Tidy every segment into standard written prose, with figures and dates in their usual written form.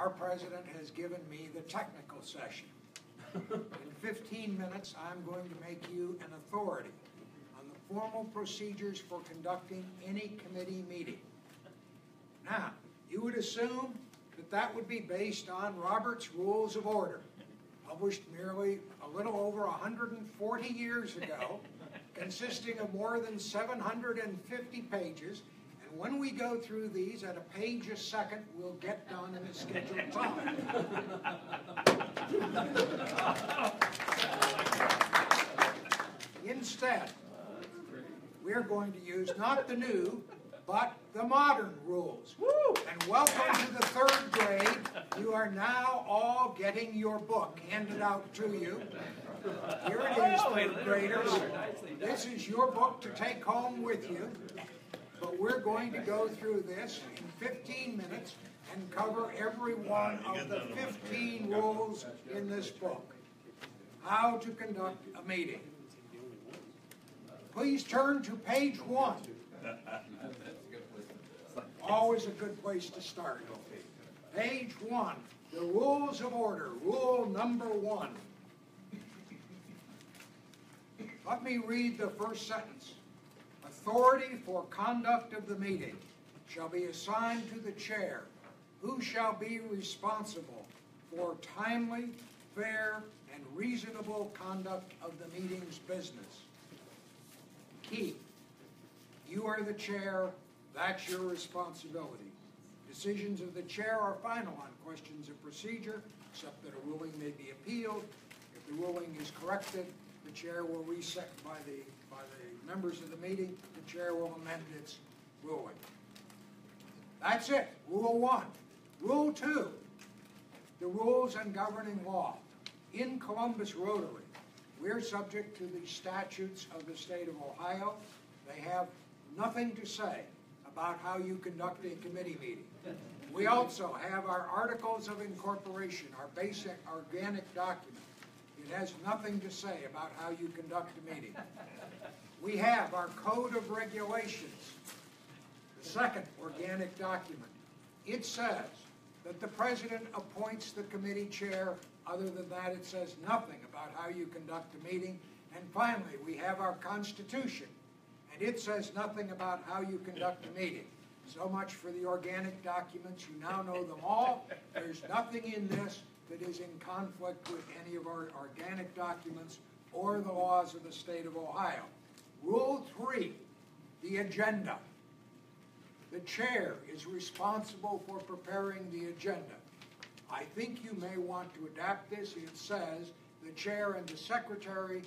our president has given me the technical session. In 15 minutes, I'm going to make you an authority on the formal procedures for conducting any committee meeting. Now, you would assume that that would be based on Robert's Rules of Order, published merely a little over 140 years ago, consisting of more than 750 pages. And when we go through these at a page a second, we'll get done in the scheduled time. Instead, we're going to use not the new, but the modern rules. And welcome to the 3rd grade. You are now all getting your book handed out to you. Here it is, 3rd graders. This is your book to take home with you. But we're going to go through this in 15 minutes and cover every one of the 15 rules in this book. How to conduct a meeting. Please turn to page 1. Always a good place to start. Page 1, the Rules of Order, rule number 1. Let me read the first sentence. Authority for conduct of the meeting shall be assigned to the chair, who shall be responsible for timely, fair, and reasonable conduct of the meeting's business. Key. You are the chair. That's your responsibility. Decisions of the chair are final on questions of procedure, except that a ruling may be appealed. If the ruling is corrected, the chair will reset by the members of the meeting. The chair will amend its ruling. That's it. Rule 1. Rule 2. The rules and governing law. In Columbus Rotary, we're subject to the statutes of the state of Ohio. They have nothing to say about how you conduct a committee meeting. We also have our Articles of Incorporation, our basic organic document. It has nothing to say about how you conduct a meeting. We have our Code of Regulations, the second organic document. It says that the president appoints the committee chair. Other than that, it says nothing about how you conduct a meeting. And finally, we have our Constitution. And it says nothing about how you conduct a meeting. So much for the organic documents. You now know them all. There's nothing in this that is in conflict with any of our organic documents or the laws of the state of Ohio. Rule 3, the agenda. The chair is responsible for preparing the agenda. I think you may want to adapt this. It says the chair and the secretary.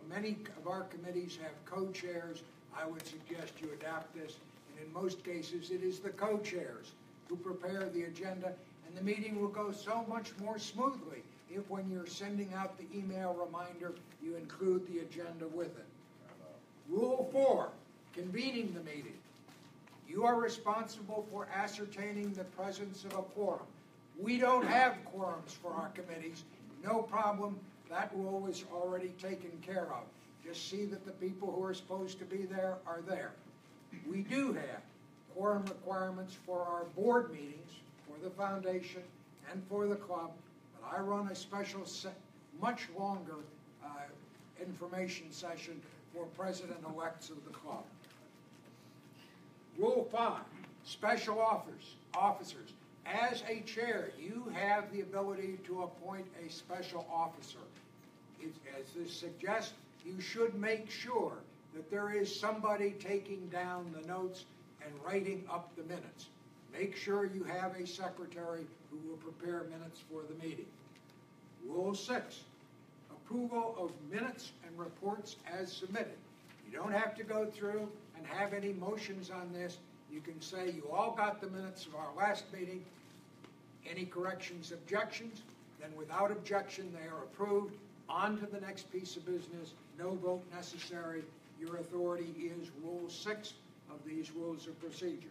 Many of our committees have co-chairs. I would suggest you adapt this. And in most cases, it is the co-chairs who prepare the agenda, and the meeting will go so much more smoothly if when you're sending out the email reminder, you include the agenda with it. Rule 4, convening the meeting. You are responsible for ascertaining the presence of a quorum. We don't have quorums for our committees. No problem. That rule is already taken care of. Just see that the people who are supposed to be there are there. We do have quorum requirements for our board meetings, for the foundation, and for the club, but I run a special, much longer information session for president-elects of the club. Rule 5, special officers. As a chair, you have the ability to appoint a special officer. As this suggests, you should make sure that there is somebody taking down the notes and writing up the minutes. Make sure you have a secretary who will prepare minutes for the meeting. Rule 6, approval of minutes and reports as submitted. You don't have to go through and have any motions on this. You can say you all got the minutes of our last meeting. Any corrections, objections? Then without objection, they are approved. On to the next piece of business. No vote necessary. Your authority is Rule 6 of these rules of procedure.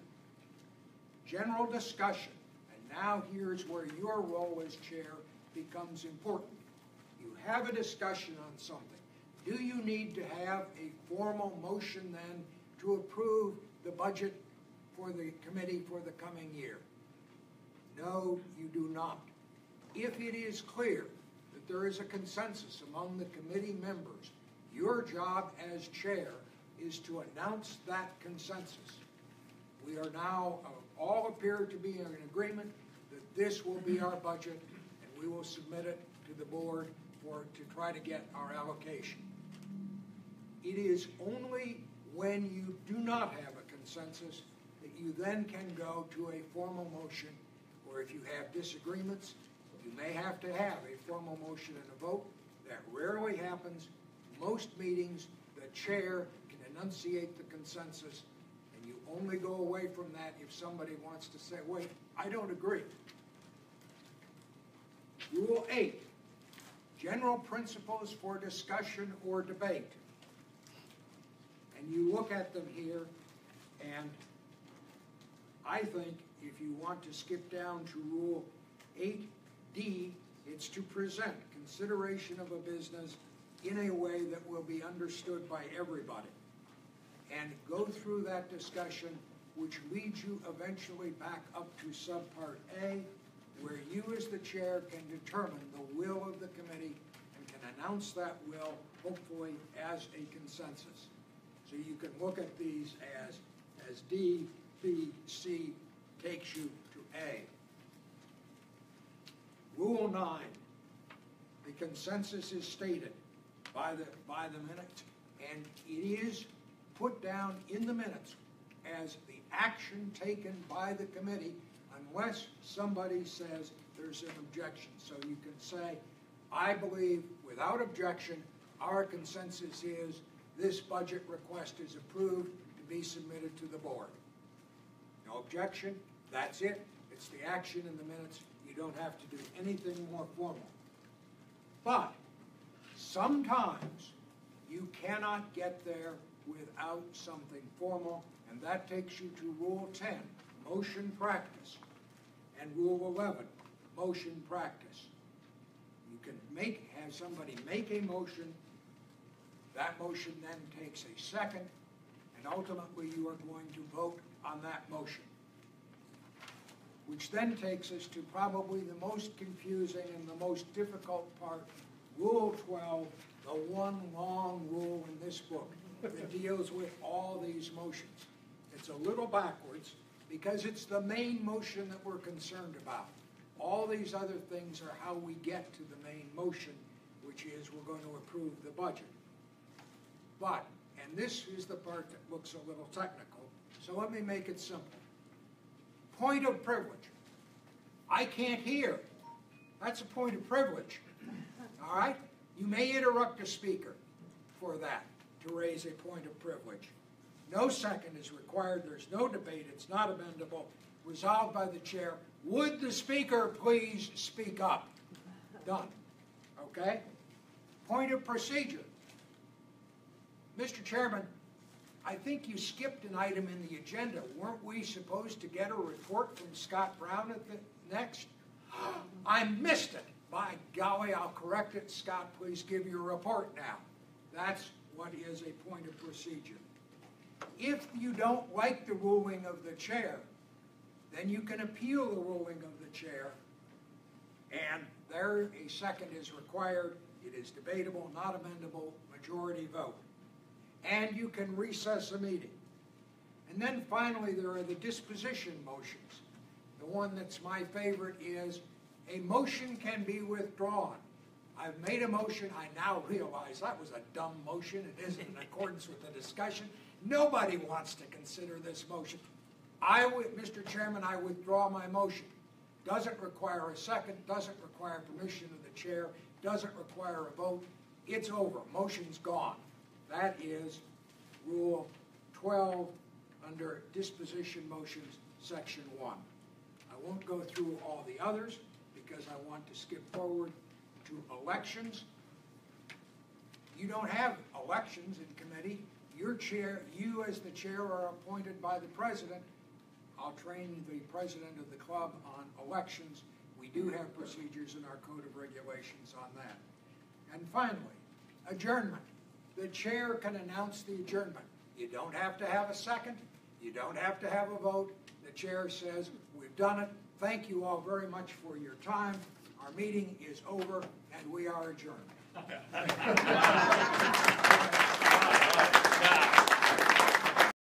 General discussion. And now here's where your role as chair becomes important. You have a discussion on something. Do you need to have a formal motion then to approve the budget for the committee for the coming year? No, you do not. If it is clear that there is a consensus among the committee members, your job as chair is to announce that consensus. We are now, all appear to be in agreement that this will be our budget, and we will submit it to the board to try to get our allocation. It is only when you do not have a consensus that you then can go to a formal motion, or if you have disagreements, you may have to have a formal motion and a vote. That rarely happens. Most meetings, the chair can enunciate the consensus, and you only go away from that if somebody wants to say, wait, I don't agree. Rule 8, general principles for discussion or debate. And you look at them here, and I think if you want to skip down to Rule 8D, it's to present consideration of a business in a way that will be understood by everybody. And go through that discussion, which leads you eventually back up to subpart A, where you as the chair can determine the will of the committee and can announce that will, hopefully, as a consensus. So you can look at these as D, B, C takes you to A. Rule 9, the consensus is stated by the minutes, and it is put down in the minutes as the action taken by the committee unless somebody says there's an objection. So you can say, I believe without objection, our consensus is this budget request is approved to be submitted to the board. No objection, that's it. It's the action in the minutes. You don't have to do anything more formal. But sometimes you cannot get there without something formal, and that takes you to Rule 10, motion practice, and Rule 11, motion practice. You can have somebody make a motion. That motion then takes a second, and ultimately you are going to vote on that motion. Which then takes us to probably the most confusing and the most difficult part, Rule 12, the one long rule in this book that deals with all these motions. It's a little backwards because it's the main motion that we're concerned about. All these other things are how we get to the main motion, which is we're going to approve the budget. But, and this is the part that looks a little technical, so let me make it simple. Point of privilege. I can't hear. That's a point of privilege. All right? You may interrupt a speaker for that, to raise a point of privilege. No second is required. There's no debate. It's not amendable. Resolved by the chair. Would the speaker please speak up? Done. Okay? Point of procedure. Mr. Chairman, I think you skipped an item in the agenda. Weren't we supposed to get a report from Scott Brown at the next? I missed it. By golly, I'll correct it. Scott, please give your report now. That's what is a point of procedure. If you don't like the ruling of the chair, then you can appeal the ruling of the chair, and there a second is required. It is debatable, not amendable, majority vote. And you can recess a meeting. And then finally, there are the disposition motions. The one that's my favorite is a motion can be withdrawn. I've made a motion. I now realize that was a dumb motion. It isn't in accordance with the discussion. Nobody wants to consider this motion. Mr. Chairman, I withdraw my motion. Doesn't require a second, doesn't require permission of the chair, doesn't require a vote. It's over. Motion's gone. That is Rule 12 under Disposition Motions, Section 1. I won't go through all the others because I want to skip forward to elections. You don't have elections in committee. Your chair, you as the chair are appointed by the president. I'll train the president of the club on elections. We do have procedures in our code of regulations on that. And finally, adjournment. The chair can announce the adjournment. You don't have to have a second. You don't have to have a vote. The chair says, we've done it. Thank you all very much for your time. Our meeting is over, and we are adjourned.